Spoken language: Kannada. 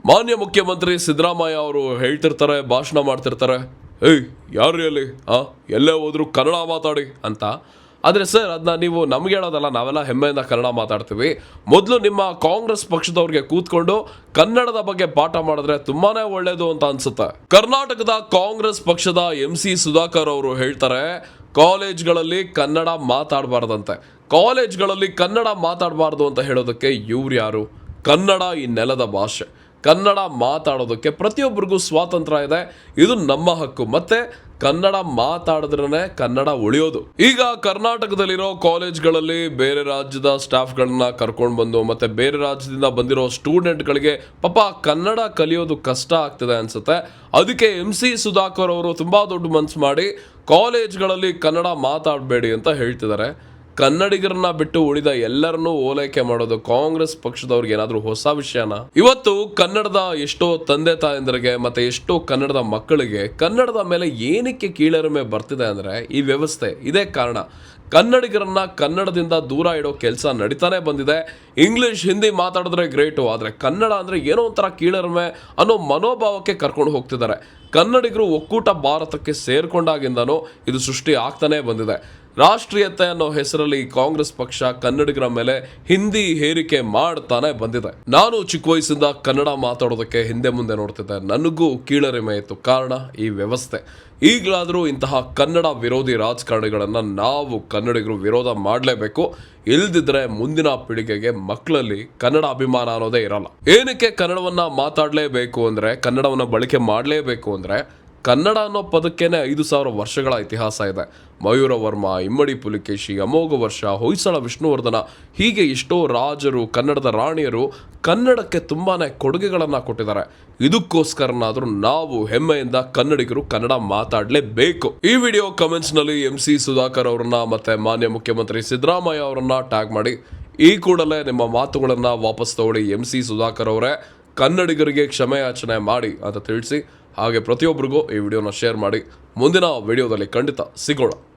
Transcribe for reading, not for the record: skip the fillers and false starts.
ಮಾನ್ಯ ಮುಖ್ಯಮಂತ್ರಿ ಸಿದ್ದರಾಮಯ್ಯ ಅವರು ಹೇಳ್ತಿರ್ತಾರೆ, ಭಾಷಣ ಮಾಡ್ತಿರ್ತಾರೆ, ಏಯ್ ಯಾರು ಅಲ್ಲಿ ಎಲ್ಲೇ ಹೋದ್ರು ಕನ್ನಡ ಮಾತಾಡಿ ಅಂತ. ಆದರೆ ಸರ್, ಅದನ್ನ ನೀವು ನಮ್ಗೆ ಹೇಳೋದಲ್ಲ, ನಾವೆಲ್ಲ ಹೆಮ್ಮೆಯಿಂದ ಕನ್ನಡ ಮಾತಾಡ್ತೀವಿ. ಮೊದಲು ನಿಮ್ಮ ಕಾಂಗ್ರೆಸ್ ಪಕ್ಷದವ್ರಿಗೆ ಕೂತ್ಕೊಂಡು ಕನ್ನಡದ ಬಗ್ಗೆ ಪಾಠ ಮಾಡಿದ್ರೆ ತುಂಬಾನೇ ಒಳ್ಳೇದು ಅಂತ ಅನ್ಸುತ್ತೆ. ಕರ್ನಾಟಕದ ಕಾಂಗ್ರೆಸ್ ಪಕ್ಷದ MC ಸುಧಾಕರ್ ಅವರು ಹೇಳ್ತಾರೆ, ಕಾಲೇಜ್ಗಳಲ್ಲಿ ಕನ್ನಡ ಮಾತಾಡಬಾರ್ದಂತೆ. ಕಾಲೇಜ್ಗಳಲ್ಲಿ ಕನ್ನಡ ಮಾತಾಡಬಾರ್ದು ಅಂತ ಹೇಳೋದಕ್ಕೆ ಇವ್ರು ಯಾರು? ಕನ್ನಡ ಈ ನೆಲದ ಭಾಷೆ. ಕನ್ನಡ ಮಾತಾಡೋದಕ್ಕೆ ಪ್ರತಿಯೊಬ್ಬರಿಗೂ ಸ್ವಾತಂತ್ರ್ಯ ಇದೆ. ಇದು ನಮ್ಮ ಹಕ್ಕು. ಮತ್ತೆ ಕನ್ನಡ ಮಾತಾಡಿದ್ರೇ ಕನ್ನಡ ಉಳಿಯೋದು. ಈಗ ಕರ್ನಾಟಕದಲ್ಲಿರೋ ಕಾಲೇಜ್ಗಳಲ್ಲಿ ಬೇರೆ ರಾಜ್ಯದ ಸ್ಟಾಫ್ಗಳನ್ನ ಕರ್ಕೊಂಡು ಬಂದು ಮತ್ತೆ ಬೇರೆ ರಾಜ್ಯದಿಂದ ಬಂದಿರೋ ಸ್ಟೂಡೆಂಟ್ಗಳಿಗೆ ಪಾಪ ಕನ್ನಡ ಕಲಿಯೋದು ಕಷ್ಟ ಆಗ್ತಿದೆ ಅನ್ಸುತ್ತೆ. ಅದಕ್ಕೆ MC ಸುಧಾಕರ್ ಅವರು ತುಂಬಾ ದೊಡ್ಡ ಮನ್ಸು ಮಾಡಿ ಕಾಲೇಜ್ಗಳಲ್ಲಿ ಕನ್ನಡ ಮಾತಾಡಬೇಡಿ ಅಂತ ಹೇಳ್ತಿದ್ದಾರೆ. ಕನ್ನಡಿಗರನ್ನ ಬಿಟ್ಟು ಉಳಿದ ಎಲ್ಲರನ್ನೂ ಓಲೈಕೆ ಮಾಡೋದು ಕಾಂಗ್ರೆಸ್ ಪಕ್ಷದವ್ರಿಗೆ ಏನಾದ್ರೂ ಹೊಸ ವಿಷಯನ? ಇವತ್ತು ಕನ್ನಡದ ಎಷ್ಟೋ ತಂದೆ ತಾಯಂದರಿಗೆ ಮತ್ತೆ ಎಷ್ಟೋ ಕನ್ನಡದ ಮಕ್ಕಳಿಗೆ ಕನ್ನಡದ ಮೇಲೆ ಏನಕ್ಕೆ ಕೀಳರಿಮೆ ಬರ್ತಿದೆ ಅಂದ್ರೆ ಈ ವ್ಯವಸ್ಥೆ. ಇದೇ ಕಾರಣ. ಕನ್ನಡಿಗರನ್ನ ಕನ್ನಡದಿಂದ ದೂರ ಇಡೋ ಕೆಲಸ ನಡೀತಾನೆ ಬಂದಿದೆ. ಇಂಗ್ಲಿಷ್ ಹಿಂದಿ ಮಾತಾಡಿದ್ರೆ ಗ್ರೇಟು, ಆದರೆ ಕನ್ನಡ ಅಂದರೆ ಏನೋ ಒಂಥರ ಕೀಳರಿಮೆ ಅನ್ನೋ ಮನೋಭಾವಕ್ಕೆ ಕರ್ಕೊಂಡು ಹೋಗ್ತಿದ್ದಾರೆ. ಕನ್ನಡಿಗರು ಒಕ್ಕೂಟ ಭಾರತಕ್ಕೆ ಸೇರ್ಕೊಂಡಾಗಿಂದನೂ ಇದು ಸೃಷ್ಟಿ ಆಗ್ತಾನೆ ಬಂದಿದೆ. ರಾಷ್ಟ್ರೀಯತೆ ಅನ್ನೋ ಹೆಸರಲ್ಲಿ ಕಾಂಗ್ರೆಸ್ ಪಕ್ಷ ಕನ್ನಡಿಗರ ಮೇಲೆ ಹಿಂದಿ ಹೇರಿಕೆ ಮಾಡ್ತಾನೆ ಬಂದಿದೆ. ನಾನು ಚಿಕ್ಕ ವಯಸ್ಸಿಂದ ಕನ್ನಡ ಮಾತಾಡೋದಕ್ಕೆ ಹಿಂದೆ ಮುಂದೆ ನೋಡ್ತಿದ್ದೆ. ನನಗೂ ಕೀಳರಿಮೆ ಇತ್ತು. ಕಾರಣ ಈ ವ್ಯವಸ್ಥೆ. ಈಗಲಾದರೂ ಇಂತಹ ಕನ್ನಡ ವಿರೋಧಿ ರಾಜಕಾರಣಿಗಳನ್ನು ನಾವು ಕನ್ನಡಿಗರು ವಿರೋಧ ಮಾಡಲೇಬೇಕು. ಇಲ್ದಿದ್ರೆ ಮುಂದಿನ ಪೀಳಿಗೆಗೆ ಮಕ್ಕಳಲ್ಲಿ ಕನ್ನಡ ಅಭಿಮಾನ ಅನ್ನೋದೇ ಇರಲ್ಲ. ಏನಕ್ಕೆ ಕನ್ನಡವನ್ನ ಮಾತಾಡಲೇಬೇಕು ಅಂದರೆ, ಕನ್ನಡವನ್ನ ಬಳಕೆ ಮಾಡಲೇಬೇಕು ಅಂದರೆ, ಕನ್ನಡ ಅನ್ನೋ ಪದಕ್ಕೇನೆ 5,000 ವರ್ಷಗಳ ಇತಿಹಾಸ ಇದೆ. ಮಯೂರ ವರ್ಮ, ಇಮ್ಮಡಿ ಪುಲಿಕೇಶಿ, ಅಮೋಘ ವರ್ಷ, ಹೊಯ್ಸಳ ವಿಷ್ಣುವರ್ಧನ, ಹೀಗೆ ಎಷ್ಟೋ ರಾಜರು, ಕನ್ನಡದ ರಾಣಿಯರು ಕನ್ನಡಕ್ಕೆ ತುಂಬಾನೇ ಕೊಡುಗೆಗಳನ್ನು ಕೊಟ್ಟಿದ್ದಾರೆ. ಇದಕ್ಕೋಸ್ಕರನಾದ್ರೂ ನಾವು ಹೆಮ್ಮೆಯಿಂದ ಕನ್ನಡಿಗರು ಕನ್ನಡ ಮಾತಾಡಲೇಬೇಕು. ಈ ವಿಡಿಯೋ ಕಮೆಂಟ್ಸ್ ನಲ್ಲಿ MC ಸುಧಾಕರ್ ಅವರನ್ನ ಮತ್ತೆ ಮಾನ್ಯ ಮುಖ್ಯಮಂತ್ರಿ ಸಿದ್ದರಾಮಯ್ಯ ಅವರನ್ನ ಟ್ಯಾಗ್ ಮಾಡಿ. ಈ ಕೂಡಲೇ ನಿಮ್ಮ ಮಾತುಗಳನ್ನ ವಾಪಸ್ ತಗೊಳ್ಳಿ. MC ಸುಧಾಕರ್ ಅವರೇ, ಕನ್ನಡಿಗರಿಗೆ ಕ್ಷಮೆ ಯಾಚನೆ ಮಾಡಿ ಅಂತ ತಿಳಿಸಿ. ಹಾಗೆ ಪ್ರತಿಯೊಬ್ಬರಿಗೂ ಈ ವಿಡಿಯೋನ ಶೇರ್ ಮಾಡಿ. ಮುಂದಿನ ವಿಡಿಯೋದಲ್ಲಿ ಖಂಡಿತ ಸಿಗೋಣ.